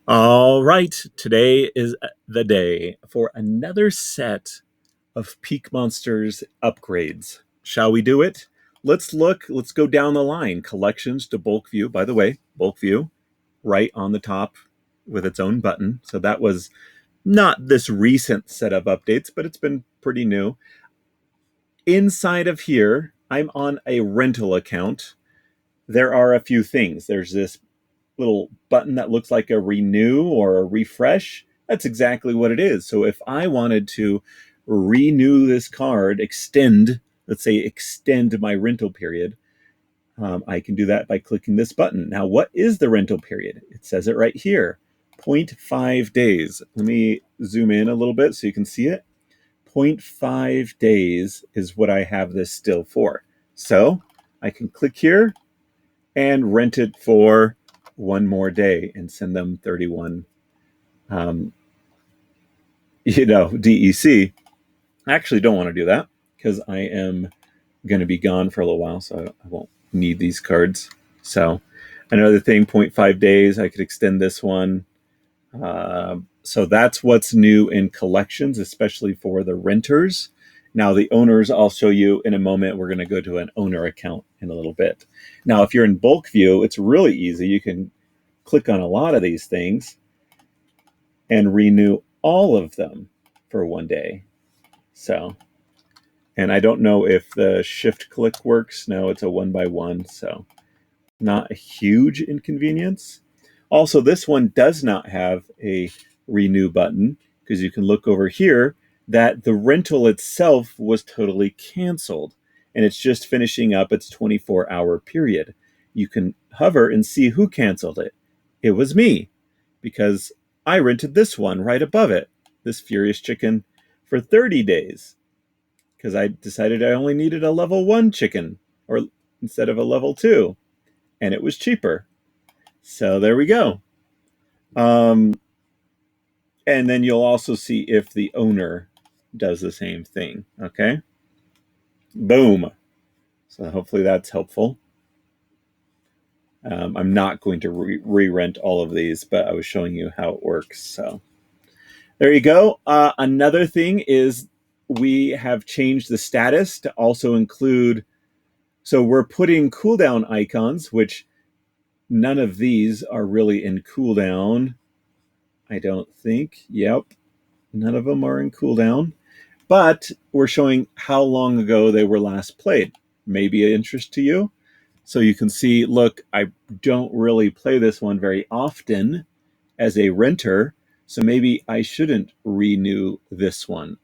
All right, today is the day for another set of Peak Monsters upgrades. Shall we do it? Let's go down the line. Collections to bulk view. By the way, bulk view right on the top with its own button. So that was not this recent set of updates, but it's been pretty new. Inside of here, I'm on a rental account. There are a few things. There's this little button that looks like a renew or a refresh. That's exactly what it is. So if I wanted to renew this card, let's say extend my rental period, I can do that by clicking this button. Now, what is the rental period? It says it right here, 0.5 days. Let me zoom in a little bit so you can see it. 0.5 days is what I have this still for. So I can click here and rent it for one more day and send them 31 DEC. I actually don't want to do that because I am going to be gone for a little while, so I won't need these cards. So another thing, 0.5 days, I could extend this one. So that's what's new in collections, especially for the renters. Now the owners, I'll show you in a moment. We're going to go to an owner account in a little bit. Now, if you're in bulk view, it's really easy. You can click on a lot of these things and renew all of them for one day. So, and I don't know if the shift click works. No, it's a 1x1, so not a huge inconvenience. Also, this one does not have a renew button because you can look over here that the rental itself was totally canceled and it's just finishing up its 24-hour period. You can hover and see who canceled it. It was me because I rented this one right above it, this Furious Chicken, for 30 days because I decided I only needed a level 1 chicken or instead of a level 2, and it was cheaper. So there we go. And then you'll also see if the owner does the same thing. Okay. Boom. So hopefully that's helpful. I'm not going to re-rent all of these, but I was showing you how it works. So there you go. Another thing is we have changed the status to also include, so we're putting cooldown icons, which none of these are really in cooldown, I don't think. Yep. None of them are in cooldown, but we're showing how long ago they were last played. Maybe of interest to you. So you can see, look, I don't really play this one very often as a renter, so maybe I shouldn't renew this one.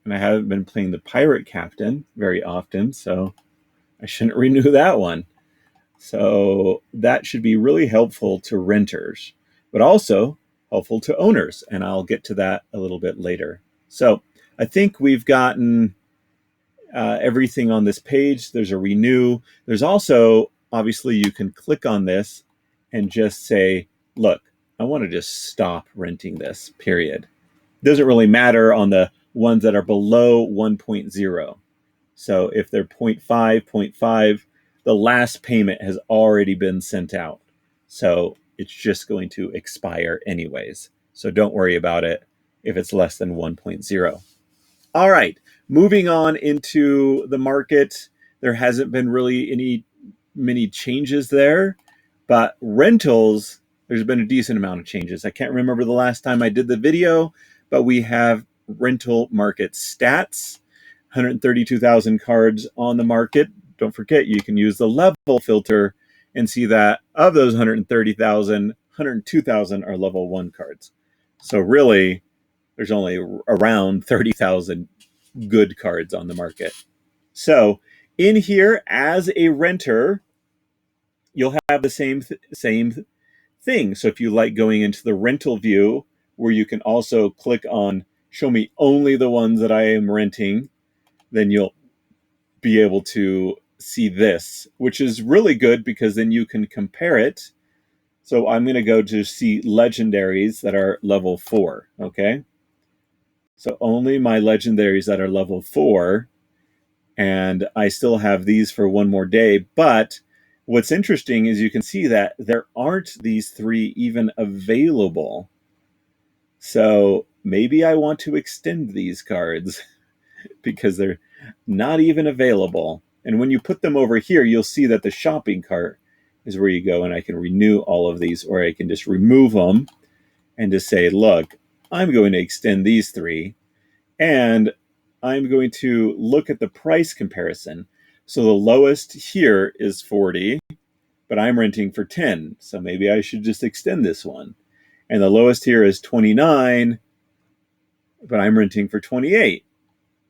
And I haven't been playing the Pirate Captain very often, so I shouldn't renew that one. So that should be really helpful to renters, but also helpful to owners. And I'll get to that a little bit later. So I think we've gotten everything on this page. There's a renew. There's also, obviously, you can click on this and just say, look, I want to just stop renting this, period. It doesn't really matter on the ones that are below 1.0. So if they're 0.5, 0.5, the last payment has already been sent out. So it's just going to expire anyways. So don't worry about it if it's less than 1.0. All right, moving on into the market. There hasn't been really many changes there, but rentals, there's been a decent amount of changes. I can't remember the last time I did the video, but we have rental market stats. 132,000 cards on the market. Don't forget, you can use the level filter and see that of those 130,000, 102,000 are level 1 cards. So really, there's only around 30,000 good cards on the market. So in here, as a renter, you'll have the same thing. So if you like going into the rental view, where you can also click on show me only the ones that I am renting, then you'll be able to see this, which is really good because then you can compare it. So I'm going to go to see legendaries that are level 4. Okay. So only my legendaries that are level 4. And I still have these for one more day. But what's interesting is you can see that there aren't these 3 even available. So maybe I want to extend these cards because they're not even available. And when you put them over here, you'll see that the shopping cart is where you go, and I can renew all of these, or I can just remove them and just say, look, I'm going to extend these 3, and I'm going to look at the price comparison. So the lowest here is 40, but I'm renting for 10. So maybe I should just extend this one. And the lowest here is 29, but I'm renting for 28.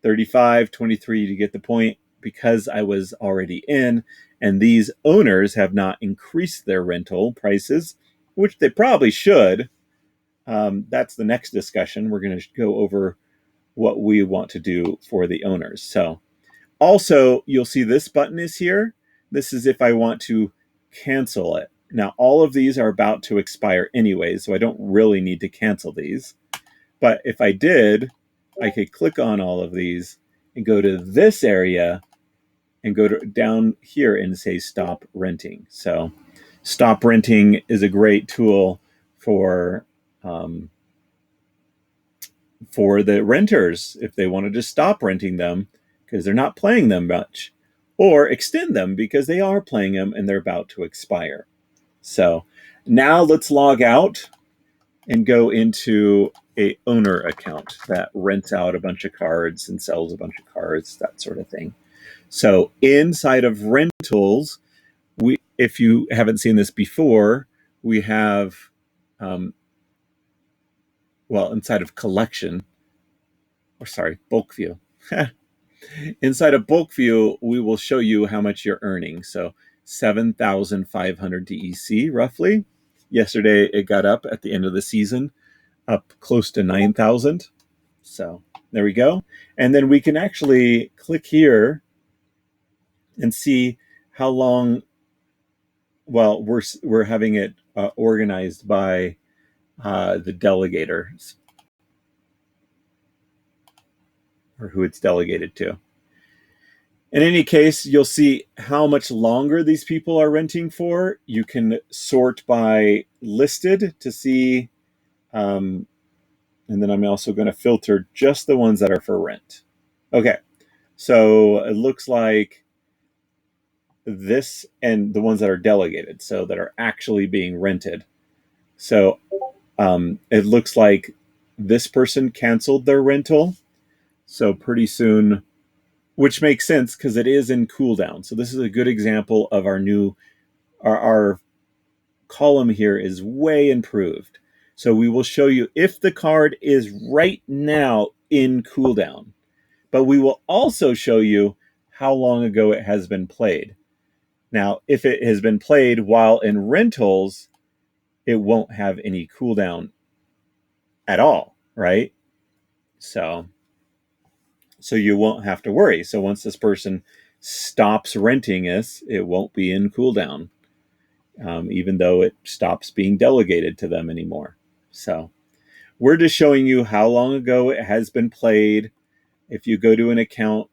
35, 23 to get the point, because I was already in, and these owners have not increased their rental prices, which they probably should. That's the next discussion. We're going to go over what we want to do for the owners. So also, you'll see this button is here. This is if I want to cancel it. Now, all of these are about to expire anyway, so I don't really need to cancel these. But if I did, I could click on all of these and go to this area and go down here and say stop renting. So stop renting is a great tool for the renters if they want to just stop renting them because they're not playing them much, or extend them because they are playing them and they're about to expire. So now let's log out and go into a owner account that rents out a bunch of cards and sells a bunch of cards, that sort of thing. So inside of rentals, if you haven't seen this before, we have, inside of collection, bulk view. Inside of bulk view, we will show you how much you're earning. So 7,500 DEC roughly. Yesterday, it got up at the end of the season, up close to 9,000. So there we go. And then we can actually click here and see how long. Well, we're having it organized by the delegators, or who it's delegated to. In any case, you'll see how much longer these people are renting for. You can sort by listed to see, and then I'm also going to filter just the ones that are for rent. Okay, so it looks like this, and the ones that are delegated, so that are actually being rented. So it looks like this person canceled their rental. So pretty soon, which makes sense because it is in cooldown. So this is a good example of our column here is way improved. So we will show you if the card is right now in cooldown, but we will also show you how long ago it has been played. Now, if it has been played while in rentals, it won't have any cooldown at all, right? So you won't have to worry. So once this person stops renting us, it won't be in cooldown, even though it stops being delegated to them anymore. So we're just showing you how long ago it has been played. If you go to an account,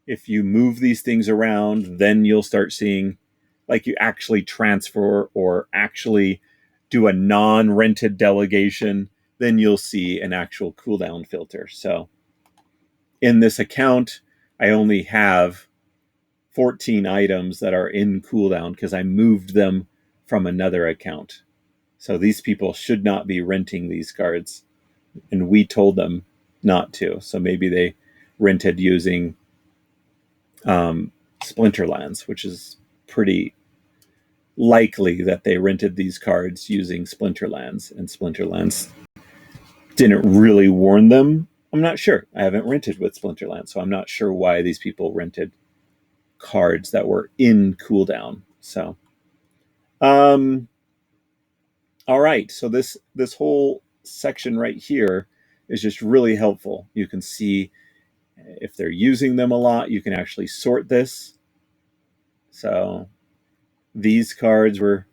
if you move these things around, then you'll start seeing, like, you actually transfer or actually do a non-rented delegation, then you'll see an actual cooldown filter. So in this account, I only have 14 items that are in cooldown because I moved them from another account. So these people should not be renting these cards, and we told them not to. So maybe they rented using Splinterlands, which is pretty likely that they rented these cards using Splinterlands, and Splinterlands didn't really warn them. I'm not sure. I haven't rented with Splinterlands, so I'm not sure why these people rented cards that were in cooldown. So, all right. So this whole section right here is just really helpful. You can see if they're using them a lot. You can actually sort this. So these cards were,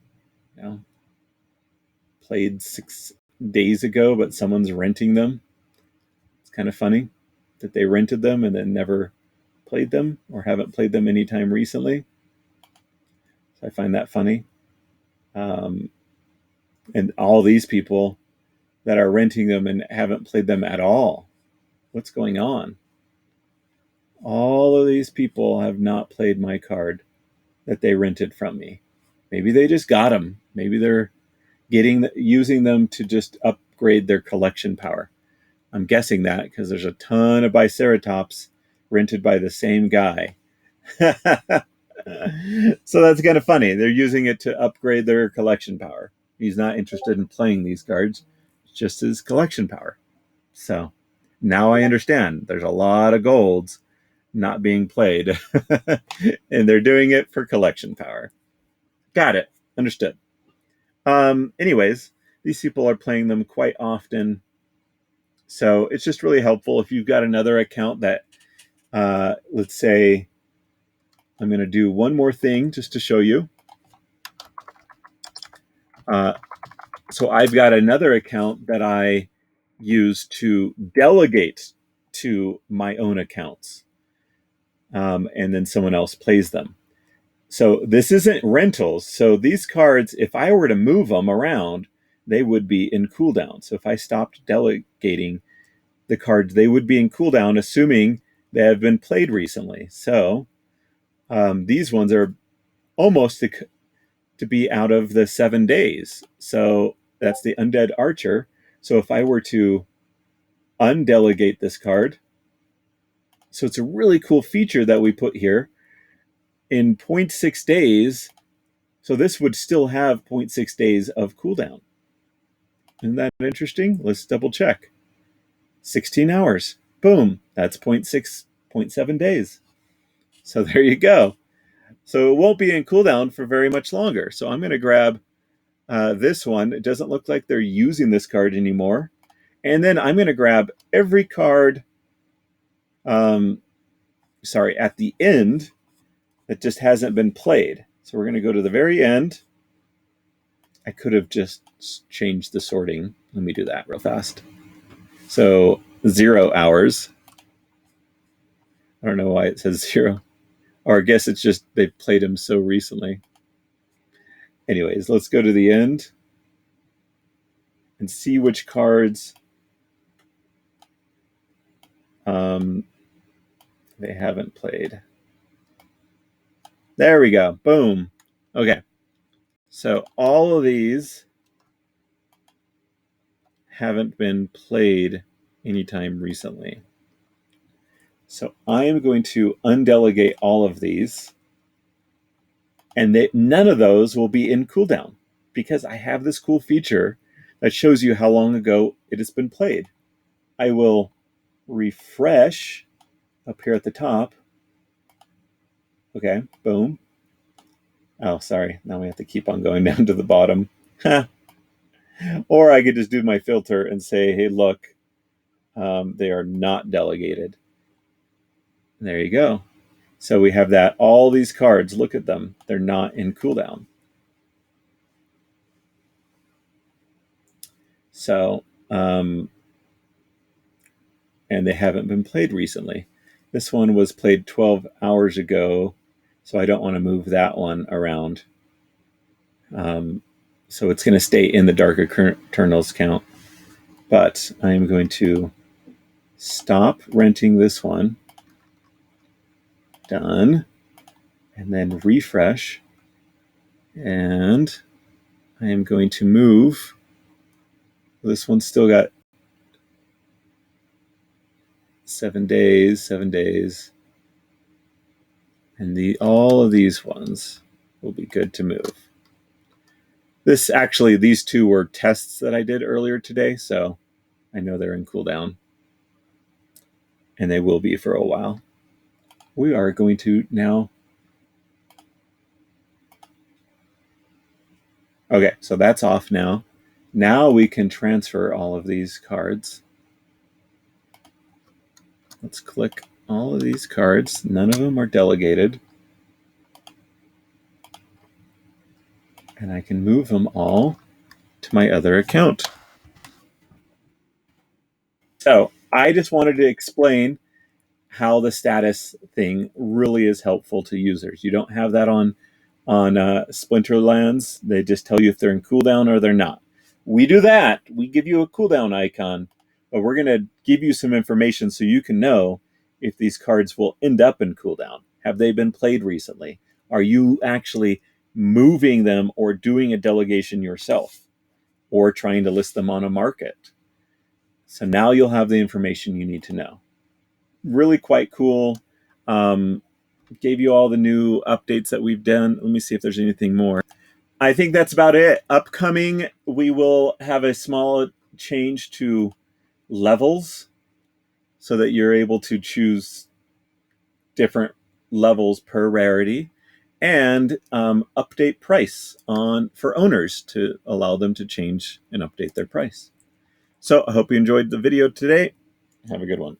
played 6 days ago, but someone's renting them. It's kind of funny that they rented them and then never played them, or haven't played them anytime recently. So I find that funny. And all these people that are renting them and haven't played them at all. What's going on? All of these people have not played my card that they rented from me. Maybe they just got them. Maybe they're using them to just upgrade their collection power. I'm guessing that because there's a ton of Biceratops rented by the same guy. So that's kind of funny. They're using it to upgrade their collection power. He's not interested in playing these cards, it's just his collection power. So now I understand. There's a lot of golds not being played, and they're doing it for collection power. Got it. Understood. Anyways, these people are playing them quite often. So it's just really helpful if you've got another account that, let's say, I'm going to do one more thing just to show you. So I've got another account that I use to delegate to my own accounts, and then someone else plays them. So this isn't rentals. So these cards, if I were to move them around, they would be in cooldown. So if I stopped delegating the cards, they would be in cooldown, assuming they have been played recently. So these ones are almost to be out of the 7 days. So that's the Undead Archer. So if I were to undelegate this card, so it's a really cool feature that we put here. In 0.6 days, so this would still have 0.6 days of cooldown. Isn't that interesting? Let's double check. 16 hours. Boom. That's 0.6, 0.7 days. So there you go. So it won't be in cooldown for very much longer. So I'm going to grab this one. It doesn't look like they're using this card anymore. And then I'm going to grab every card, at the end that just hasn't been played. So we're going to go to the very end. I could have just changed the sorting. Let me do that real fast. So 0 hours. I don't know why it says 0. Or I guess it's just they played him so recently. Anyways, let's go to the end and see which cards they haven't played. There we go. Boom. Okay. So all of these haven't been played anytime recently. So I am going to undelegate all of these, and none of those will be in cooldown because I have this cool feature that shows you how long ago it has been played. I will refresh up here at the top. Okay, boom. Oh, sorry. Now we have to keep on going down to the bottom. Or I could just do my filter and say, hey, look, they are not delegated. And there you go. So we have that. All these cards, look at them. They're not in cooldown. So, and they haven't been played recently. This one was played 12 hours ago, so I don't want to move that one around. So it's going to stay in the Dark Eternals count. But I'm going to stop renting this one. Done. And then refresh. And I am going to move. This one's still got 7 days, 7 days. And all of these ones will be good to move. These two were tests that I did earlier today, so I know they're in cooldown. And they will be for a while. We are going to now. Okay, so that's off now. Now we can transfer all of these cards. Let's click all of these cards. None of them are delegated. And I can move them all to my other account. So I just wanted to explain how the status thing really is helpful to users. You don't have that on on Splinterlands. They just tell you if they're in cooldown or they're not. We do that. We give you a cooldown icon, but we're going to give you some information so you can know if these cards will end up in cooldown. Have they been played recently? Are you actually moving them or doing a delegation yourself or trying to list them on a market? So now you'll have the information you need to know. Really quite cool. Gave you all the new updates that we've done. Let me see if there's anything more. I think that's about it. Upcoming, we will have a small change to levels so that you're able to choose different levels per rarity, and update price on for owners to allow them to change and update their price. So I hope you enjoyed the video today. Have a good one.